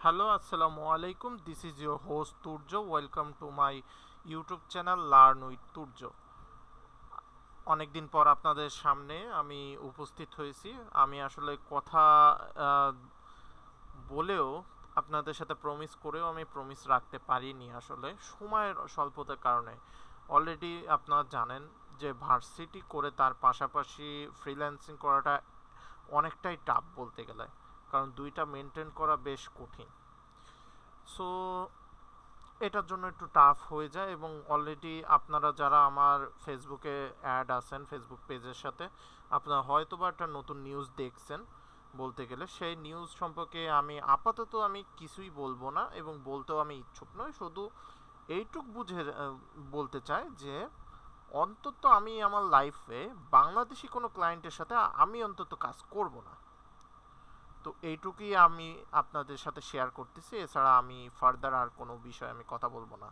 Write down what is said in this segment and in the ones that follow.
Hello, Assalamu alaikum. This is your host Turjo. Welcome to my YouTube channel Learn with Turjo. অনেকদিন পর আপনাদের সামনে আমি উপস্থিত হয়েছি। আমি আসলে কথা আহ, বলেও আপনাদের সাথে প্রমিস করেও আমি প্রমিস রাখতে পারিনি আসলে সময়ের স্বল্পতার কারণে। অলরেডি আপনারা জানেন যে ভার্সিটি করে তার পাশাপাশি ফ্রিল্যান্সিং করাটা অনেকটাই টাফ বলতে গেলে, কারণ দুইটা মেনটেন করা বেশ কঠিন। সো এটার জন্য একটু টাফ হয়ে যায়, এবং অলরেডি আপনারা যারা আমার ফেসবুকে অ্যাড আছেন ফেসবুক পেজের সাথে, আপনারা হয়তো বা একটা নতুন নিউজ দেখছেন। বলতে গেলে সেই নিউজ সম্পর্কে আমি আপাতত আমি কিছুই বলবো না, এবং বলতেও আমি ইচ্ছুক নই। শুধু এইটুক বুঝে বলতে চাই যে অন্তত আমি আমার লাইফে বাংলাদেশি কোনো ক্লায়েন্টের সাথে আমি অন্তত কাজ করব না। তো এইটুকুই আমি আপনাদের সাথে শেয়ার করতেছি, এছাড়া আমি ফার্দার আর কোনো বিষয়ে আমি কথা বলবো না।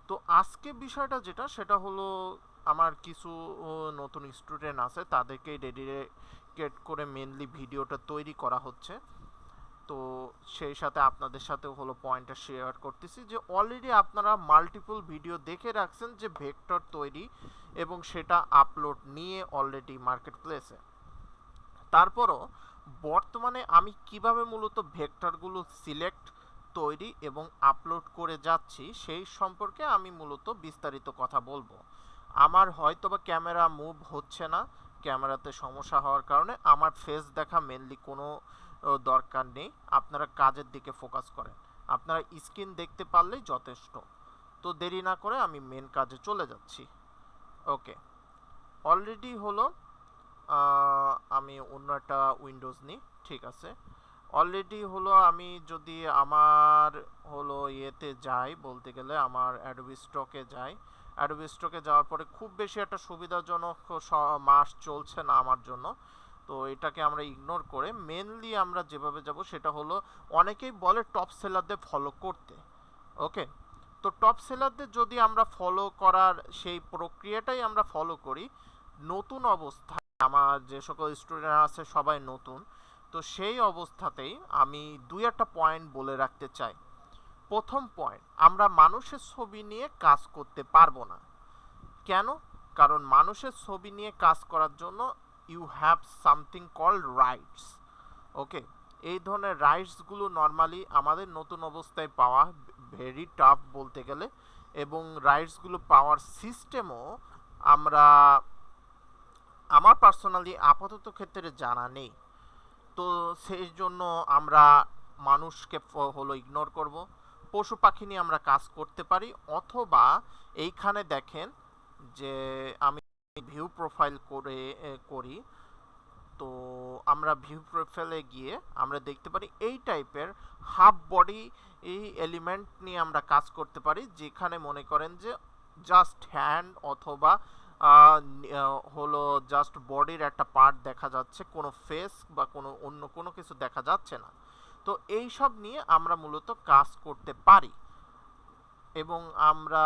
তো আজকে বিষয়টা যেটা, সেটা হলো আমার কিছু নতুন স্টুডেন্ট আছে, তাদেরকে ডেডিকেট করে মেনলি ভিডিওটা তৈরি করা হচ্ছে। তো সেই সাথে আপনাদের সাথে হলো পয়েন্টটা শেয়ার করতেছি যে অলরেডি আপনারা মাল্টিপল ভিডিও দেখে রাখছেন যে ভেক্টর তৈরি এবং সেটা আপলোড নিয়ে অলরেডি মার্কেট প্লেসে। তারপরও বর্তমানে আমি কিভাবে মূলত ভেক্টরগুলো সিলেক্ট, তৈরি এবং আপলোড করে যাচ্ছি সেই সম্পর্কে আমি মূলত বিস্তারিত কথা বলবো। আমার হয়তোবা ক্যামেরা মুভ হচ্ছে না, ক্যামেরাতে সমস্যা হওয়ার কারণে আমার ফেস দেখা মেনলি কোনো দরকার নেই। আপনারা কাজের দিকে ফোকাস করেন, আপনারা স্ক্রিন দেখতে পারলেই যথেষ্ট। তো দেরি না করে আমি মেন কাজে চলে যাচ্ছি। ওকে, অলরেডি হলো আমি অন্য একটা উইন্ডোজ নিই, ঠিক আছে। অলরেডি হলো আমি যদি আমার হলো ইয়েতে যাই, বলতে গেলে আমার অ্যাডোবি স্টকে যাই। অ্যাডোবি স্টকে যাওয়ার পরে খুব বেশি একটা সুবিধাজনক মাস চলছে না আমার জন্য। তো এটাকে আমরা ইগনোর করে মেনলি আমরা যেভাবে যাব সেটা হলো, অনেকেই বলে টপ সেলারদের ফলো করতে। ওকে, তো টপ সেলারদের যদি আমরা ফলো করার সেই প্রক্রিয়াটাই আমরা ফলো করি, নতুন অবস্থায় আমার যে সকল স্টুডেন্ট আছে সবাই নতুন, তো সেই অবস্থাতেই আমি দুই একটা পয়েন্ট বলে রাখতে চাই। প্রথম পয়েন্ট, আমরা মানুষের ছবি নিয়ে কাজ করতে পারবো না। কেন? কারণ মানুষের ছবি নিয়ে কাজ করার জন্য you have something called rights. Okay, এই ধরনের রাইটসগুলো নর্মালি আমাদের নতুন অবস্থায় পাওয়া ভেরি টাফ বলতে গেলে, এবং রাইটসগুলো পাওয়ার সিস্টেমও আমরা আমার পার্সোনালি আপাতত ক্ষেত্রে জানা নেই। তো সেই জন্য আমরা মানুষকে হলো ইগনোর করব। পশু পাখি নিয়ে আমরা কাজ করতে পারি, অথবা এইখানে দেখেন যে আমি ভিউ প্রোফাইল করে করি। তো আমরা ভিউ প্রোফাইলে গিয়ে আমরা দেখতে পারি এই টাইপের হাফ বডি এই এলিমেন্ট নিয়ে আমরা কাজ করতে পারি, যেখানে মনে করেন যে জাস্ট হ্যান্ড অথবা হলো জাস্ট বডির একটা পার্ট দেখা যাচ্ছে, কোনো ফেস বা কোনো অন্য কোনো কিছু দেখা যাচ্ছে না। তো এই সব নিয়ে আমরা মূলত কাজ করতে পারি, এবং আমরা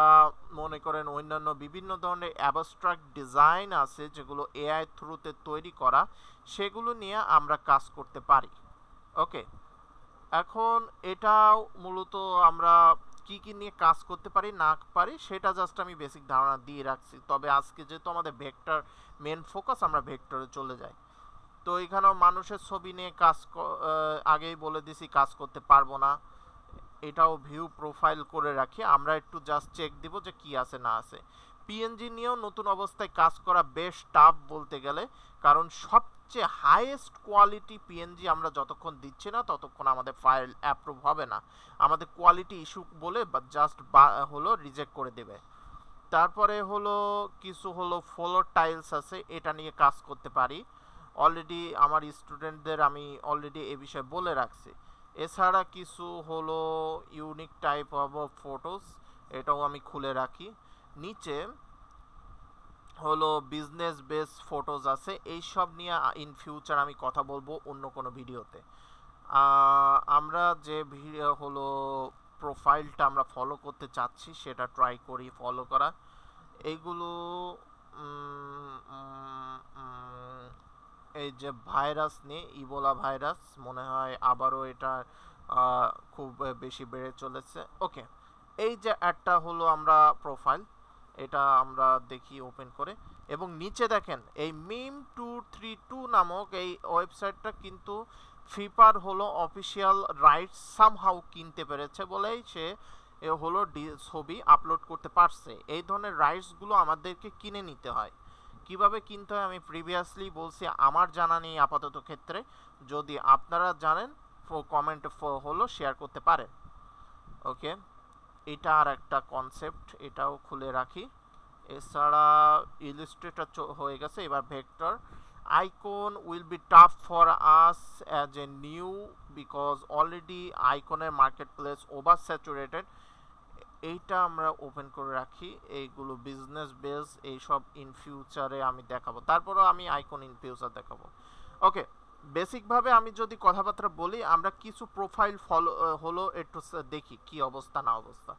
মনে করেন অন্যান্য বিভিন্ন ধরনের অ্যাবস্ট্রাক্ট ডিজাইন আছে যেগুলো এআই থ্রুতে তৈরি করা, সেগুলো নিয়ে আমরা কাজ করতে পারি। ওকে, এখন এটাও মূলত আমরা কি কি নিয়ে কাজ করতে পারি না পারি সেটা জাস্ট আমি বেসিক ধারণা দিয়ে রাখছি। তবে আজকে যেহেতু আমাদের ভেক্টর মেন ফোকাস, আমরা ভেক্টরে চলে যাই। তো এখানেও মানুষের ছবি নিয়ে কাজ আগেই বলে দিছি কাজ করতে পারবো না। এটাও ভিউ প্রোফাইল করে রাখি, আমরা একটু জাস্ট চেক দিব যে কি আছে না আছে। পিএনজি নিয়েও নতুন অবস্থায় কাজ করা বেশ টাফ বলতে গেলে, কারণ সবচেয়ে হাইয়েস্ট কোয়ালিটি পিএনজি আমরা যতক্ষণ দিচ্ছি না ততক্ষণ আমাদের ফাইল অ্যাপ্রুভ হবে না। আমাদের কোয়ালিটি ইস্যু বলে জাস্ট হলো রিজেক্ট করে দেবে। তারপরে হলো কিছু হলো ফ্লোর টাইলস আছে, এটা নিয়ে কাজ করতে পারি। অলরেডি আমার স্টুডেন্টদের আমি অলরেডি এ বিষয়ে বলে রাখছি। এছাড়া কিছু হলো ইউনিক টাইপ অফ ফটোস, এটাও আমি খুলে রাখি। নিচে হলো বিজনেস বেস ফটোজ আছে, এই সব নিয়ে ইন ফিউচার আমি কথা বলবো অন্য কোনো ভিডিওতে। আমরা যে ভিডিও হলো প্রোফাইলটা আমরা ফলো করতে চাচ্ছি সেটা ট্রাই করি ফলো করা। এইগুলো এই যে ভাইরাস নিয়ে, ইবোলা ভাইরাস মনে হয় আবারও এটা খুব বেশি বেড়ে চলেছে। ওকে, এই যে একটা হলো আমরা প্রোফাইল, এটা আমরা দেখি ওপেন করে, এবং নিচে দেখেন এই meme232 নামক এই ওয়েবসাইটটা কিন্তু ফিফার হলো অফিসিয়াল রাইটস সামহাউ কিনতে পেরেছে বলেই সে হলো ছবি আপলোড করতে পারছে। এই ধরনের রাইটসগুলো আমাদেরকে কিনে নিতে হয়। কিভাবে কিনতে হয় আমি প্রিভিয়াসলি বলছি, আমার জানা নেই আপাতত ক্ষেত্রে। যদি আপনারা জানেন কমেন্ট হলো শেয়ার করতে পারেন। ওকে, এটা আর একটা কনসেপ্ট, এটাও খুলে রাখি। এছাড়া ইলাস্ট্রেটর হয়ে গেছে, এবার vector icon will be tough for us as a new because already আইকনের মার্কেট প্লেস ওভার স্যাচুরেটেড। এইটা আমরা ওপেন করে রাখি। এইগুলো বিজনেস বেস, এইসব ইন ফিউচারে আমি দেখাবো, তারপরও আমি আইকন ইন ফিউচার দেখাবো। ওকে, বেসিকভাবে আমি যদি কথাবার্তা বলি, আমরা কিছু প্রোফাইল ফলো হলো একটু দেখি কি অবস্থা না অবস্থা।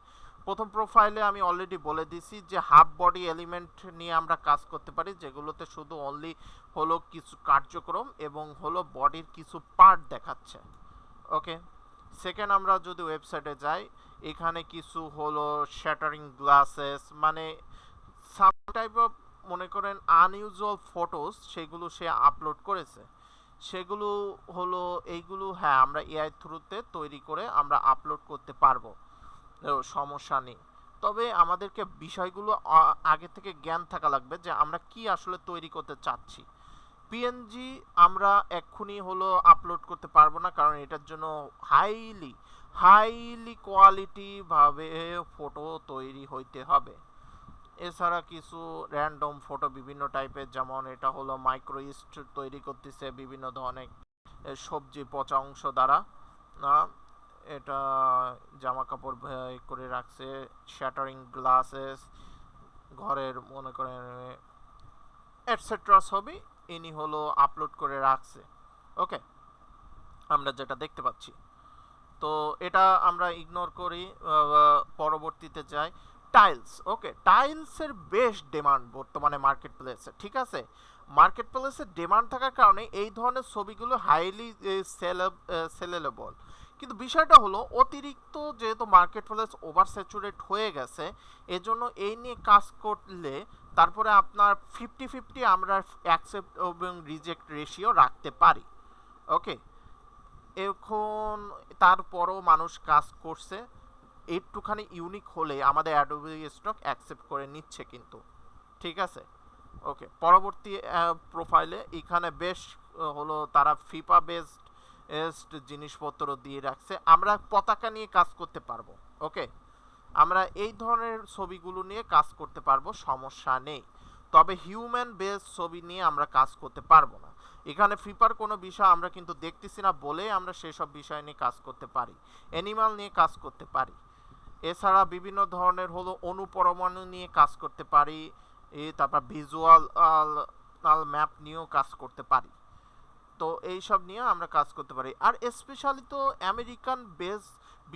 প্রথম প্রোফাইলে আমি অলরেডি বলে দিছি যে হাফ বডি এলিমেন্ট নিয়ে আমরা কাজ করতে পারি, যেগুলোতে শুধু অনলি হলো কিছু কার্যক্রম এবং হলো বডির কিছু পার্ট দেখাচ্ছে। ওকে, সেকেন্ড আমরা যদি ওয়েবসাইটে যাই, এখানে কিছু হলো শ্যাটারিং গ্লাসেস, মানে সাম টাইপ অফ মনে করেন আনইউজুয়াল ফটোস, সেগুলো সে আপলোড করেছে। সেগুলো হলো এইগুলো, হ্যাঁ, আমরা এআই থ্রুতে তৈরি করে আমরা আপলোড করতে পারবো, সমস্যা নেই। তবে আমাদেরকে বিষয়গুলো আগে থেকে জ্ঞান থাকা লাগবে যে আমরা কি আসলে তৈরি করতে চাচ্ছি। পিএনজি আমরা এক্ষুনি হলো আপলোড করতে পারবো না, কারণ এটার জন্য হাইলি কোয়ালিটি ভাবে ফটো তৈরি হইতে হবে। এছাড়া কিছু র্যান্ডম ফটো বিভিন্ন টাইপের, যেমন এটা হলো মাইক্রোইস্ট তৈরি করতেছে বিভিন্ন ধরনের সবজি পচা অংশ দ্বারা। এটা জামা কাপড় করে রাখছে, শ্যাটারিং গ্লাসেস, ঘরের মনে করেন এটসেট্রা ছবি ইনি হলো আপলোড করে রাখছে। ওকে, আমরা যেটা দেখতে পাচ্ছি, তো এটা আমরা ইগনোর করি, পরবর্তীতে যাই। টাইলস, ওকে, টাইলসের বেশ ডিমান্ড বর্তমানে মার্কেট প্লেসে, ঠিক আছে। মার্কেট প্লেসে ডিমান্ড থাকার কারণে এই ধরনের ছবিগুলো হাইলি সেলেবল। কিন্তু বিষয়টা হলো অতিরিক্ত যেহেতু মার্কেট প্লেস ওভার স্যাচুরেট হয়ে গেছে, এজন্য এই নিয়ে কাজ করলে তারপরে আপনার 50-50 আমরা অ্যাকসেপ্ট এবং রিজেক্ট রেশিও রাখতে পারি। ওকে, এখন তারপরও মানুষ কাজ করছে, একটুখানি ইউনিক হলে আমাদের অ্যাডোবি স্টক অ্যাকসেপ্ট করে নিচ্ছে কিন্তু, ঠিক আছে। ওকে, পরবর্তী প্রোফাইলে এখানে বেশ হলো তারা ফিফা বেসড জিনিসপত্র দিয়ে রাখছে, আমরা পতাকা নিয়ে কাজ করতে পারবো। ওকে, আমরা এই ধরনের ছবিগুলো নিয়ে কাজ করতে পারবো, সমস্যা নেই। তবে হিউম্যান বেস ছবি নিয়ে আমরা কাজ করতে পারবো না। এখানে ফিফার কোনো বিষয় আমরা কিন্তু দেখতেছি না বলে আমরা সেসব বিষয় নিয়ে কাজ করতে পারি, অ্যানিমাল নিয়ে কাজ করতে পারি। এছাড়া বিভিন্ন ধরনের হলো অনুপরমাণু নিয়ে কাজ করতে পারি, তারপর ভিজুয়াল ম্যাপ নিয়েও কাজ করতে পারি। তো এইসব নিয়ে আমরা কাজ করতে পারি। আর স্পেশালি তো আমেরিকান বেস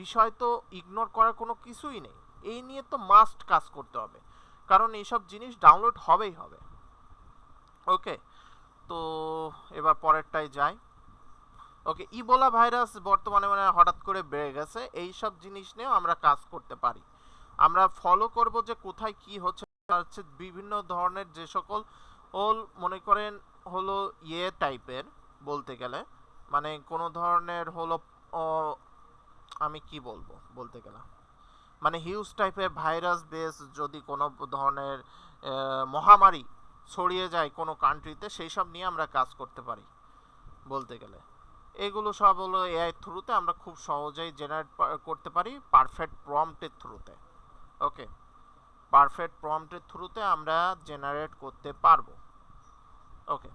বিষয় তো ইগনোর করার কোনো কিছুই নেই, এই নিয়ে তো মাস্ট কাজ করতে হবে, কারণ এইসব জিনিস ডাউনলোড হবেই হবে। ওকে, তো এবার পরেরটাই যাই। ওকে, ইবোলা ভাইরাস বর্তমানে মানে হঠাৎ করে বেড়ে গেছে, এই সব জিনিস নিয়েও আমরা কাজ করতে পারি। আমরা ফলো করব যে কোথায় কি হচ্ছে, বিভিন্ন ধরনের যে সকল মনে করেন হলো টাইপের বলতে গেলে, মানে কোনো ধরনের হলো আমি কি বলবো বলতে গেলে, মানে হিউজ টাইপের ভাইরাস বেস যদি কোনো ধরনের মহামারী ছড়িয়ে যায় কোনো কান্ট্রিতে, সেই সব নিয়ে আমরা কাজ করতে পারি বলতে গেলে। এগুলো সব হলো এআই থ্রুতে আমরা খুব সহজেই জেনারেট করতে পারি, পারফেক্ট প্রম্পটের থ্রুতে। ওকে, পারফেক্ট প্রম্পটের থ্রুতে আমরা জেনারেট করতে পারবো। ওকে,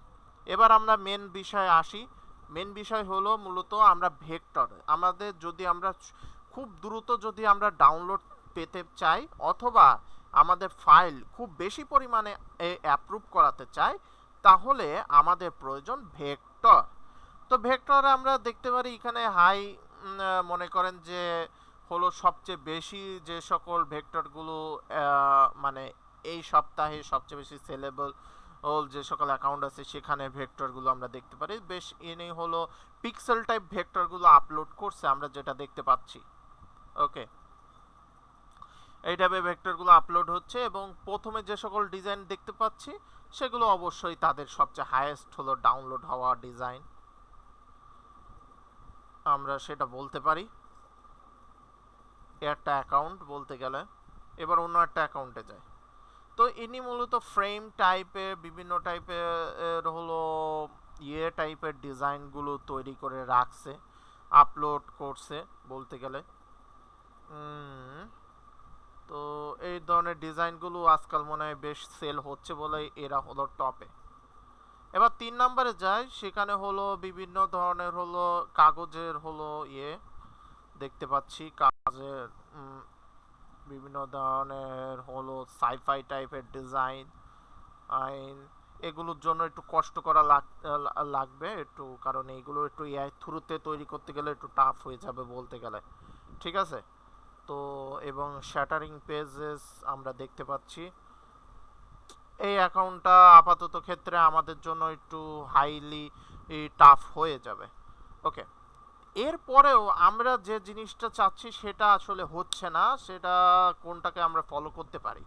এবার আমরা মেন বিষয়ে আসি। মেন বিষয় হলো মূলত আমরা ভেক্টর, আমাদের যদি আমরা খুব দ্রুত যদি আমরা ডাউনলোড পেতে চাই অথবা আমাদের ফাইল খুব বেশি পরিমাণে অ্যাপ্রুভ করাতে চাই, তাহলে আমাদের প্রয়োজন ভেক্টর। তো ভেক্টরে আমরা দেখতে পারি এখানে মনে করেন যে হলো সবচেয়ে বেশি যে সকল ভেক্টরগুলো মানে এই সপ্তাহে সবচেয়ে বেশি সেলেবল অল যে সকল অ্যাকাউন্ট আছে সেখানে ভেক্টরগুলো আমরা দেখতে পারি। বেশ ইনি হলো পিক্সেল টাইপ ভেক্টরগুলো আপলোড করছে আমরা যেটা দেখতে পাচ্ছি। ওকে, এই টাইপের ভেক্টরগুলো আপলোড হচ্ছে এবং প্রথমে যে সকল ডিজাইন দেখতে পাচ্ছি সেগুলো অবশ্যই তাদের সবচেয়ে হাইয়েস্ট হলো ডাউনলোড হওয়া ডিজাইন, আমরা সেটা বলতে পারি। একটা অ্যাকাউন্ট বলতে গেলে এবার অন্য একটা অ্যাকাউন্টে যায়। তো ইনি মূলত ফ্রেম টাইপের বিভিন্ন টাইপের হলো টাইপের ডিজাইনগুলো তৈরি করে রাখছে, আপলোড করছে বলতে গেলে। তো এই ধরনের ডিজাইনগুলো আজকাল মনে হয় বেশ সেল হচ্ছে বলে এরা হলো টপে। এবার 3 নম্বরে যায়, সেখানে হলো বিভিন্ন ধরনের হলো কাগজের হলো দেখতে পাচ্ছি, কাগজের বিভিন্ন ধরনের হলো সাইফাই টাইপের ডিজাইন এগুলোর জন্য একটু কষ্ট করা লাগবে একটু, কারণ এইগুলো একটু এআই থ্রুতে তৈরি করতে গেলে একটু টাফ হয়ে যাবে বলতে গেলে, ঠিক আছে। তো এবং শ্যাটারিং পেজেস আমরা দেখতে পাচ্ছি। এই অ্যাকাউন্টটা আপাতত ক্ষেত্রে আমাদের জন্য একটু হাইলি টাফ হয়ে যাবে। ওকে, এরপরেও আমরা যে জিনিসটা চাচ্ছি সেটা আসলে হচ্ছে না, সেটা কোনটাকে আমরা ফলো করতে পারি।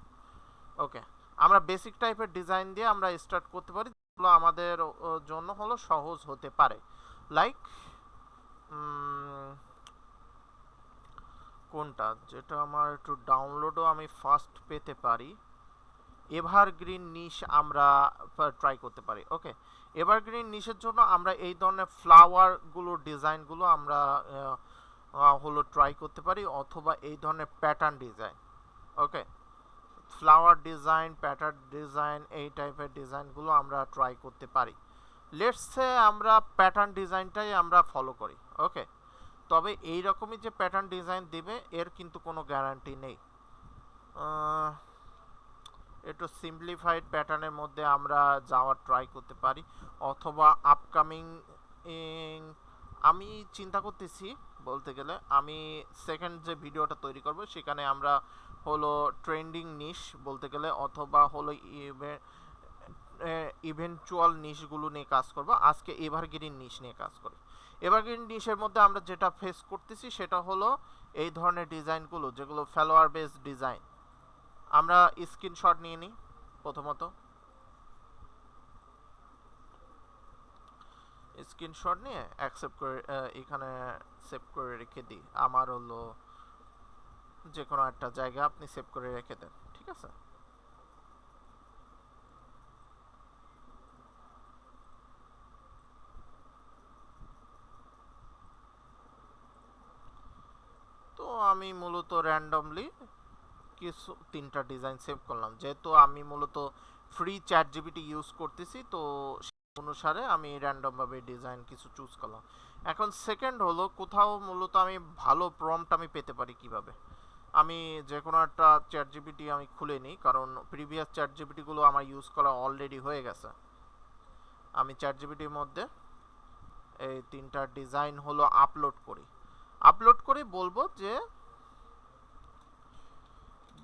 ওকে, আমরা বেসিক টাইপের ডিজাইন দিয়ে আমরা স্টার্ট করতে পারি, যেগুলো আমাদের জন্য হলো সহজ হতে পারে। লাইক কোনটা যেটা আমার একটু ডাউনলোডও আমি ফাস্ট পেতে পারি, এভারগ্রিন নিশ আমরা ট্রাই করতে পারি। ওকে, এভারগ্রিন নিশের জন্য আমরা এই ধরনের ফ্লাওয়ারগুলোর ডিজাইনগুলো আমরা হলো ট্রাই করতে পারি, অথবা এই ধরনের প্যাটার্ন ডিজাইন। ওকে, ফ্লাওয়ার ডিজাইন, প্যাটার্ন ডিজাইন, এই টাইপের ডিজাইনগুলো আমরা ট্রাই করতে পারি। লেটস সে আমরা প্যাটার্ন ডিজাইনটাই আমরা ফলো করি। ওকে, তবে এই রকমই যে প্যাটার্ন ডিজাইন দিবে এর কিন্তু কোনো গ্যারান্টি নেই। একটু সিম্পলিফাইড প্যাটার্নের মধ্যে আমরা যাওয়ার ট্রাই করতে পারি, অথবা আপকামিং আমি চিন্তা করতেছি বলতে গেলে আমি সেকেন্ড যে ভিডিওটা তৈরি করব সেখানে আমরা হলো ট্রেন্ডিং নিশ বলতে গেলে, অথবা হলো ইভেন্চুয়াল নিশগুলো নিয়ে কাজ করব। আজকে এভারগ্রিন নিশ নিয়ে কাজ করি। এভারগ্রিন নিশের মধ্যে আমরা যেটা ফেস করতেছি সেটা হলো এই ধরনের ডিজাইনগুলো, যেগুলো ফলোয়ার বেসড ডিজাইন। আমরা স্ক্রিনশট নিয়ে নিই, প্রথমত স্ক্রিনশট নিয়ে অ্যাকসেপ্ট করে এখানে সেভ করে রেখে দিই। আমার হলো যে কোনো একটা জায়গা আপনি সেভ করে রেখে দেন, ঠিক আছে। তো আমি মূলত র্যান্ডমলি কিছু 3টা ডিজাইন সেভ করলাম, যেহেতু আমি মূলত ফ্রি চ্যাট জিপিটি ইউজ করতেছি, তো অনুসারে আমি র্যান্ডম ভাবে ডিজাইন কিছু চুজ করলাম। এখন সেকেন্ড হলো কোথাও মূলত আমি ভালো প্রম্পট আমি পেতে পারি কিভাবে। আমি যে কোনো একটা চ্যাট জিপিটি আমি খুলে নিই, কারণ প্রিভিয়াস চ্যাট জিপিটিগুলো আমার ইউজ করা অলরেডি হয়ে গেছে। আমি চ্যাট জিপিটির মধ্যে এই 3টা ডিজাইন হলো আপলোড করে বলবো যে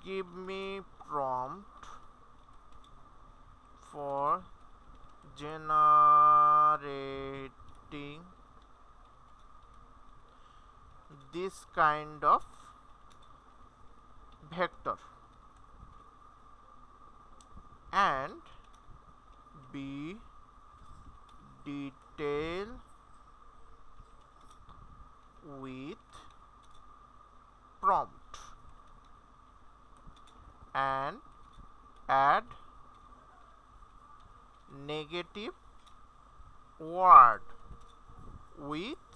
give me prompt for generating this kind of vector and be detail with prompt and add negative word with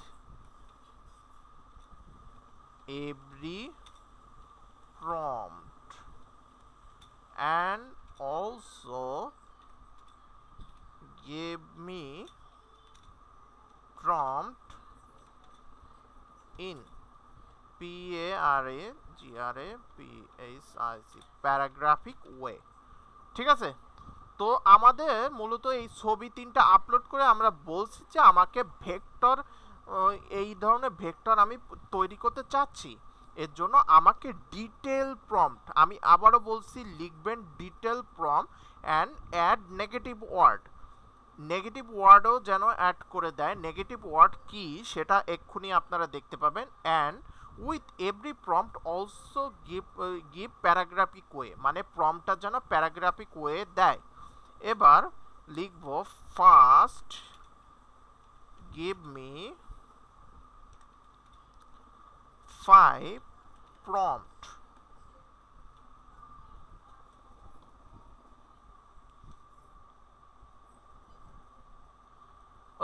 every prompt, and also give me prompt in paragraphic way, ঠিক আছে। তো আমাদের মূলত এই ছবি 3টা আপলোড করে আমরা বলছি যে আমাকে ভেক্টর, এই ধরনের ভেক্টর আমি তৈরি করতে চাচ্ছি, এর জন্য আমাকে ডিটেল প্রম্পট, আমি আবারও বলছি, লিখবেন detail prompt and add negative word. Negative ওয়ার্ডও যেন অ্যাড করে দেয়। নেগেটিভ ওয়ার্ড কি সেটা এক্ষুনি আপনারা দেখতে পাবেন। And with every prompt also give paragraphic way, মানে প্রম্পটটা যেন প্যারাগ্রাফিক ওয়ে দেয়। এবার লিখব first give me 5 prompt।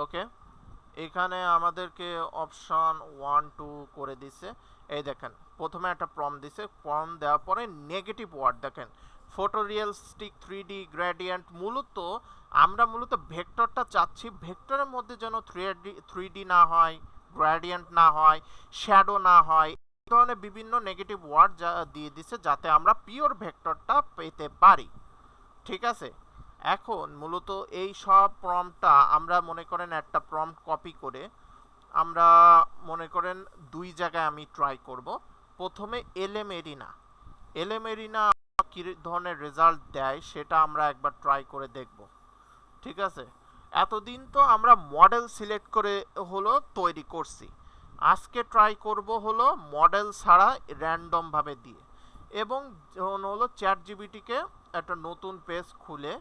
Okay, এখানে আমাদেরকে অপশন 1 2 করে দিছে। এই দেখেন প্রথমে একটা প্রম্পট দিছে, প্রম্পট দেওয়ার পরে নেগেটিভ ওয়ার্ড দেখেন, ফটোরিয়ালিস্টিক 3D গ্রেডিয়েন্ট। আমরা মূলত ভেক্টরটা চাচ্ছি, ভেক্টরের মধ্যে যেন 3D না হয়, গ্রেডিয়েন্ট না হয়, শ্যাডো না হয়, এই ধরনের বিভিন্ন নেগেটিভ ওয়ার্ড যা দিয়ে দিছে যাতে আমরা পিওর ভেক্টরটা পেতে পারি। ঠিক আছে, এখন মূলত এই সব প্রম্পটটা আমরা মনে করেন একটা প্রম্পট কপি করে আমরা মনে করেন দুই জায়গায় আমি ট্রাই করব। প্রথমে এলএমেরিনা কি ধরনের রেজাল্ট দেয় সেটা আমরা একবার ট্রাই করে দেখব। ঠিক আছে, এতদিন তো আমরা মডেল সিলেক্ট করে হলো তৈরি করছি, আজকে ট্রাই করব হলো মডেল ছাড়া র্যান্ডম ভাবে দিয়ে। এবং হলো চ্যাট জিপিটিকে একটা নতুন পেজ খুলে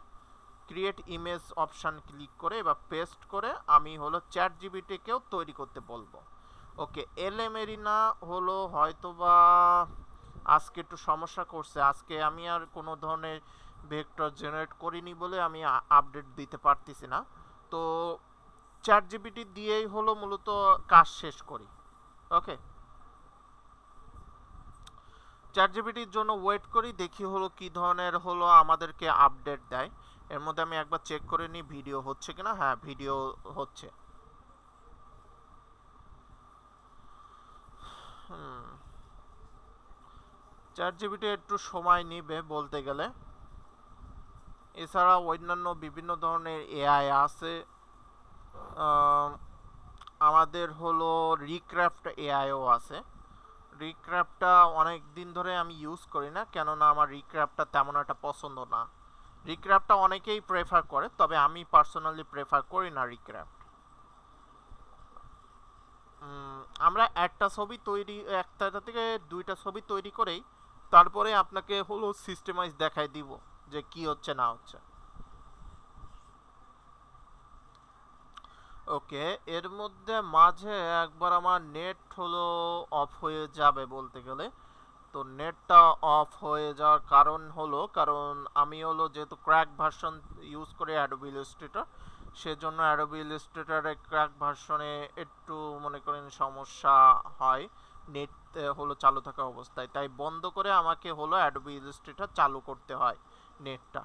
ক্রিয়েট ইমেজ অপশান ক্লিক করে বা পেস্ট করে আমি হলো চ্যাট জিপিটিকেও তৈরি করতে বলবো। ওকে, এলএমেরিনা হলো হয়তোবা আজকে একটু সমস্যা করছে, আজকে আমি আর কোনো ধরনের ভেক্টর জেনারেট করিনি বলে আমি আপডেট দিতে পারতেছি না। তো চ্যাট জিপিটি দিয়েই হলো মূলত কাজ শেষ করি। ওকে, চ্যাট জিপিটির জন্য ওয়েট করি, দেখি হলো কি ধরনের হলো আমাদেরকে আপডেট দেয়। এর মধ্যে আমি একবার চেক করে নিই ভিডিও হচ্ছে কিনা। হ্যাঁ, ভিডিও হচ্ছে। চ্যাট জিপিটি একটু সময় নিবে বলতে গেলে। এছাড়া অন্যান্য বিভিন্ন ধরনের এআই আছে, আমাদের হলো রিক্রাফট এআইও আছে। রিক্রাফটটা অনেক দিন ধরে আমি ইউজ করি না, কেননা আমার রিক্রাফটটা তেমন একটা পছন্দ না। রিক্রাফটটা অনেকেই প্রেফার করে, তবে আমি পার্সোনালি প্রেফার করি না রিক্রাফট। আমরা একটা থেকে দুইটা ছবি তৈরি করেই তারপরে আপনাকে হলো সিস্টেমাইজ দেখাই দিব যে কি হচ্ছে না হচ্ছে। ওকে, এর মধ্যে মাঝে একবার আমার নেট হলো অফ হয়ে যাবে বলতে গেলে। তো নেটটা অফ হয়ে যাওয়ার কারণ আমি হলো যেহেতু ক্র্যাক ভার্সন ইউজ করি অ্যাডোবি ইলাস্ট্রেটর, সেজন্য অ্যাডোবি ইলাস্ট্রেটরের ক্র্যাক ভার্সনে একটু মনে করেন সমস্যা হয় নেট হলো চালু থাকা অবস্থায়, তাই বন্ধ করে আমাকে হলো অ্যাডোবি ইলাস্ট্রেটর চালু করতে হয় নেটটা।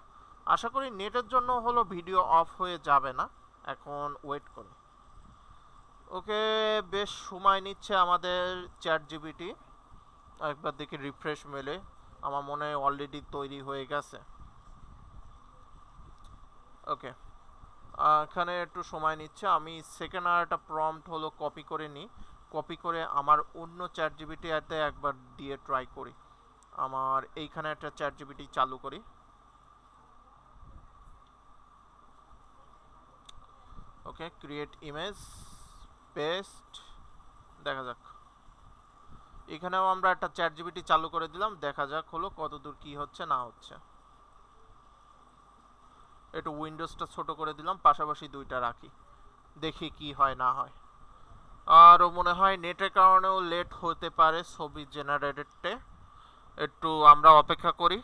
আশা করি নেটের জন্য হলো ভিডিও অফ হয়ে যাবে না, এখন ওয়েট করি। ওকে, বেশ সময় নিচ্ছে আমাদের চ্যাট জিপিটি, একবার দেখি রিফ্রেশ মেলে, আমার মনে হয় অলরেডি তৈরি হয়ে গেছে। ওকে, এখানে একটু সময় নিচ্ছে, আমি সেকেন্ড আর একটা প্রম্পট হলো কপি করে নিই, কপি করে আমার অন্য চ্যাট জিপিটিতে একবার দিয়ে ট্রাই করি। আমার এইখানে একটা চ্যাট জিপিটি চালু করি। ওকে, ক্রিয়েট ইমেজ, পেস্ট, দেখা যাক। এখানেও আমরা একটা চ্যাট জিপিটি চালু করে দিলাম, দেখা যাক হলো কতদূর কি হচ্ছে না হচ্ছে। একটু উইন্ডোজটা ছোট করে দিলাম, পাশাপাশি দুইটা রাখি, দেখি কি হয় না হয়। আর মনে হয় নেটের কারণেও লেট হতে পারে ছবি জেনারেটেডে, একটু আমরা অপেক্ষা করি।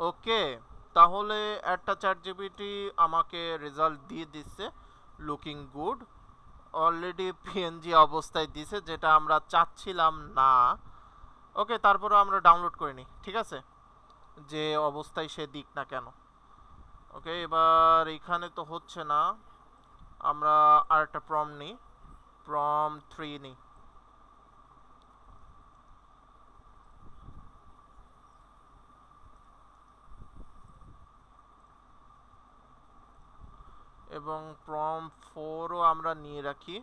ওকে, তাহলে একটা চ্যাট জিপিটি আমাকে রেজাল্ট দিয়ে দিচ্ছে, লুকিং গুড। অলরেডি পিএনজি অবস্থায় দিছে, যেটা আমরা চাচ্ছিলাম না। ওকে, তারপরে আমরা ডাউনলোড করে নিই, ঠিক আছে, যে অবস্থায় সে দিক না কেন। ওকে, এবার এখানে তো হচ্ছে না, আমরা আর একটা প্রম নিই, প্রম 3 নিই। এবং প্রম 4ও আমরা নিয়ে রাখি।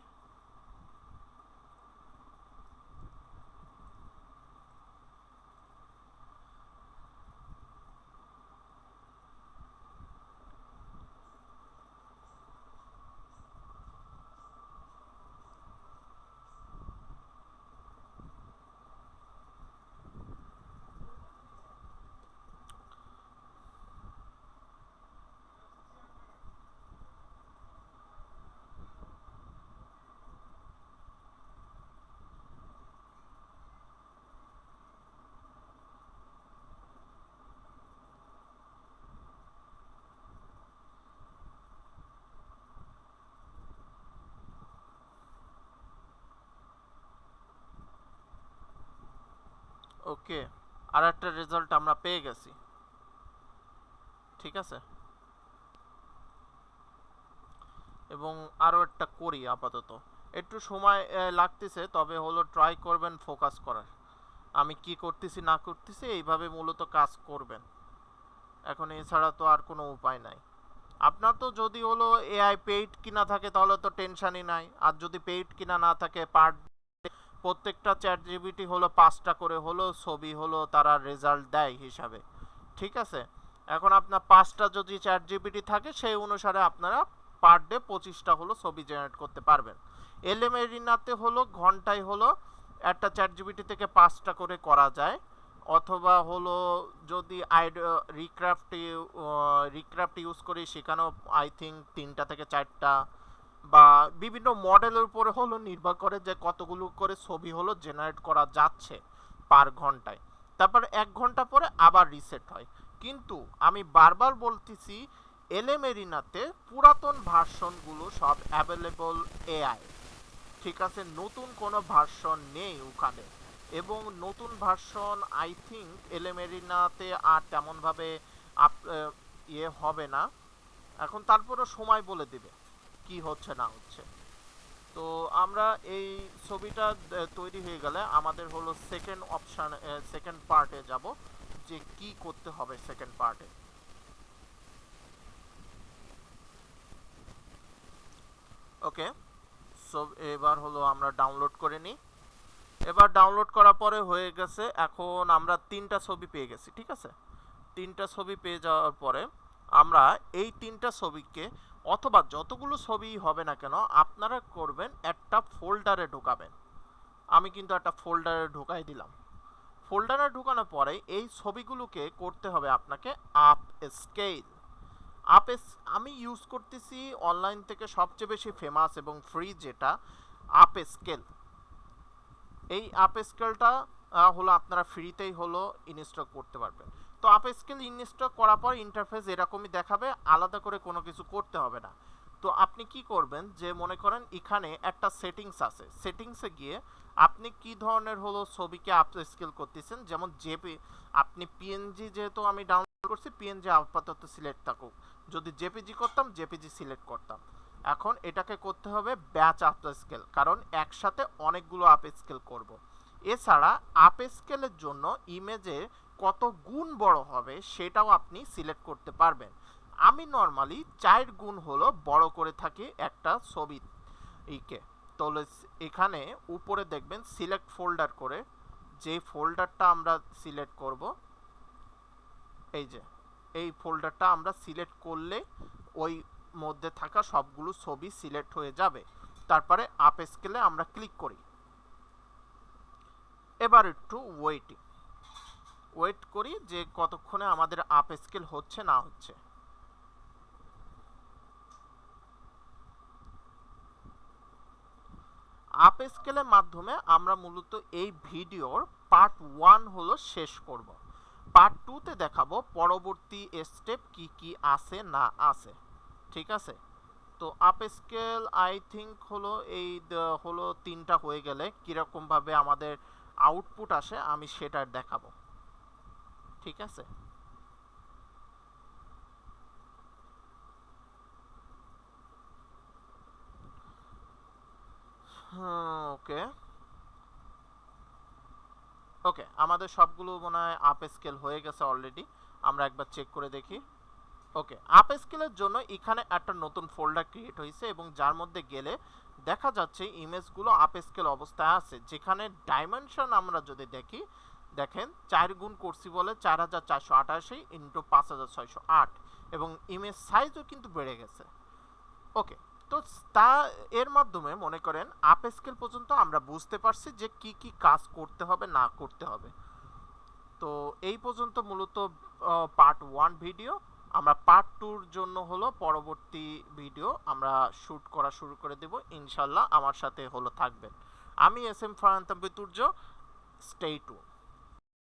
ওকে, আর একটা রেজাল্ট আমরা পেয়ে গেছি, ঠিক আছে। এবং আরও একটা করি আপাতত, একটু সময় লাগতেছে, তবে হলো ট্রাই করবেন ফোকাস করার। আমি কি করতেছি না করতেছি এইভাবে মূলত কাজ করবেন, এখন এছাড়া তো আর কোনো উপায় নাই। আপনার তো যদি হলো এআই পেইড কিনা থাকে তাহলে তো টেনশনই নাই, আর যদি পেইড কিনা না থাকে পার প্রত্যেকটা চ্যাট জিবিটি হলো 5টা করে হলো ছবি হলো তারা রেজাল্ট দেয় হিসাবে, ঠিক আছে। এখন আপনার 5টা যদি চ্যাট জিবিটি থাকে সেই অনুসারে আপনারা পার ডে 25টা হলো ছবি জেনারেট করতে পারবেন। এলএমএরিনাতে হলো ঘন্টায় হলো একটা চ্যাট জিবিটি থেকে 5টা করে করা যায়, অথবা হলো যদি রিক্রাফট ইউজ করি সেখানেও আই থিঙ্ক 3টা থেকে 4টা, বা বিভিন্ন মডেলের উপরে হলো নির্ভর করে যে কতগুলো করে ছবি হলো জেনারেট করা যাচ্ছে পার ঘন্টায়। তারপর 1 ঘন্টা পরে আবার রিসেট হয়। কিন্তু আমি বারবার বলতেছি, এলএমএরিনাতে পুরাতন ভার্সনগুলো সব অ্যাভেলেবল এআই, ঠিক আছে, নতুন কোনো ভার্সন নেই ওখানে। এবং নতুন ভার্সন আই থিঙ্ক এলএমএরিনাতে আর তেমনভাবে ইয়ে হবে না। এখন তারপরে সময় বলে দিবে কি হচ্ছে না হচ্ছে। তো আমরা এই ছবিটা তৈরি হয়ে গেলে আমাদের হলো সেকেন্ড অপশন, সেকেন্ড পার্টে যাব, যে কি করতে হবে সেকেন্ড পার্টে। ওকে, সো এবার হলো আমরা ডাউনলোড করে নিই। এবার ডাউনলোড করার পরে হয়ে গেছে, এখন আমরা 3টা ছবি পেয়ে গেছি, ঠিক আছে। 3টা ছবি পেয়ে যাওয়ার পরে আমরা এই 3টা ছবিকে, অথবা যতগুলো ছবি হবে না কেন, আপনারা করবেন একটা ফোল্ডারে ঢোকাবেন। আমি কিন্তু একটা ফোল্ডারে ঢোকাই দিলাম। ফোল্ডারে ঢোকানোর পরে এই ছবিগুলোকে করতে হবে আপনাকে আপ স্কেল। আমি ইউজ করতেছি অনলাইন থেকে সবচেয়ে বেশি ফেমাস এবং ফ্রি, যেটা আপ স্কেল। এই আপ স্কেলটা হলো আপনারা ফ্রিতেই হলো ইনস্টল করতে পারবেন। তো আপ স্কেল ইনস্টল করার পর ইন্টারফেস এরকমই দেখাবে, আলাদা করে কোনো কিছু করতে হবে না। তো আপনি কি করবেন, যে মনে করেন এখানে একটা সেটিংস আছে, সেটিংসে গিয়ে আপনি কি ধরনের হলো ছবিকে আপ স্কেল করতেছেন, যেমন আপনি পিএনজি, যেহেতু আমি ডাউনলোড করছি পিএনজি আপাতত সিলেক্ট থাকুক, যদি জেপিজি করতাম জেপিজি সিলেক্ট করতাম। এখন এটাকে করতে হবে ব্যাচ আপ স্কেল, কারণ একসাথে অনেকগুলো আপ স্কেল করব। এছাড়া আপ স্কেলের জন্য ইমেজে কত গুণ বড় হবে সেটাও আপনি সিলেক্ট করতে পারবেন। আমি নর্মালি 4 গুণ হলো বড় করে থাকি একটা ছবি ইকে। তো এখানে উপরে দেখবেন সিলেক্ট ফোল্ডার করে, যে ফোল্ডারটা আমরা সিলেক্ট করব, এই যে এই ফোল্ডারটা আমরা সিলেক্ট করলে ওই মধ্যে থাকা সবগুলো ছবি সিলেক্ট হয়ে যাবে। তারপরে আপ স্কেলে আমরা ক্লিক করি। এবার একটু ওয়েট করি যে কতক্ষণে আমাদের আপ স্কেল হচ্ছে না হচ্ছে। আপ স্কেলের মাধ্যমে আমরা মূলত এই ভিডিওর পার্ট 1 হলো শেষ করব। পার্ট 2 তে দেখাবো পরবর্তী স্টেপ কি কি আছে না আছে, ঠিক আছে। তো আপ স্কেল আই থিঙ্ক হলো এই হলো 3টা হয়ে গেলে কিরকম ভাবে আমাদের আউটপুট আসে আমি সেটা দেখাবো, ঠিক আছে? ওকে ওকে, আমাদের সবগুলো মনে হয় আপ স্কেল হয়ে গেছে অলরেডি। আমরা একবার চেক করে দেখি। ওকে, আপ স্কেলের জন্য এখানে একটা নতুন ফোল্ডার ক্রিয়েট হয়েছে এবং যার মধ্যে গেলে দেখা যাচ্ছে ইমেজগুলো আপ স্কেল অবস্থায় আছে, যেখানে ডাইমেনশন আমরা যদি দেখি, দেখেন 4 গুণ করছি বলে 4488 ইন্টু 5608 এবং ইমেজ সাইজও কিন্তু বেড়ে গেছে। ওকে, তো তা এর মাধ্যমে মনে করেন আপ স্কেল পর্যন্ত আমরা বুঝতে পারছি যে কি কি কাজ করতে হবে না করতে হবে। তো এই পর্যন্ত মূলত পার্ট 1 ভিডিও। আমরা পার্ট 2 এর জন্য হলো পরবর্তী ভিডিও আমরা শুট করা শুরু করে দেব ইনশাআল্লাহ। আমার সাথে হলো থাকবেন। আমি S M Farhan Tanvir Turjo. Stay tune.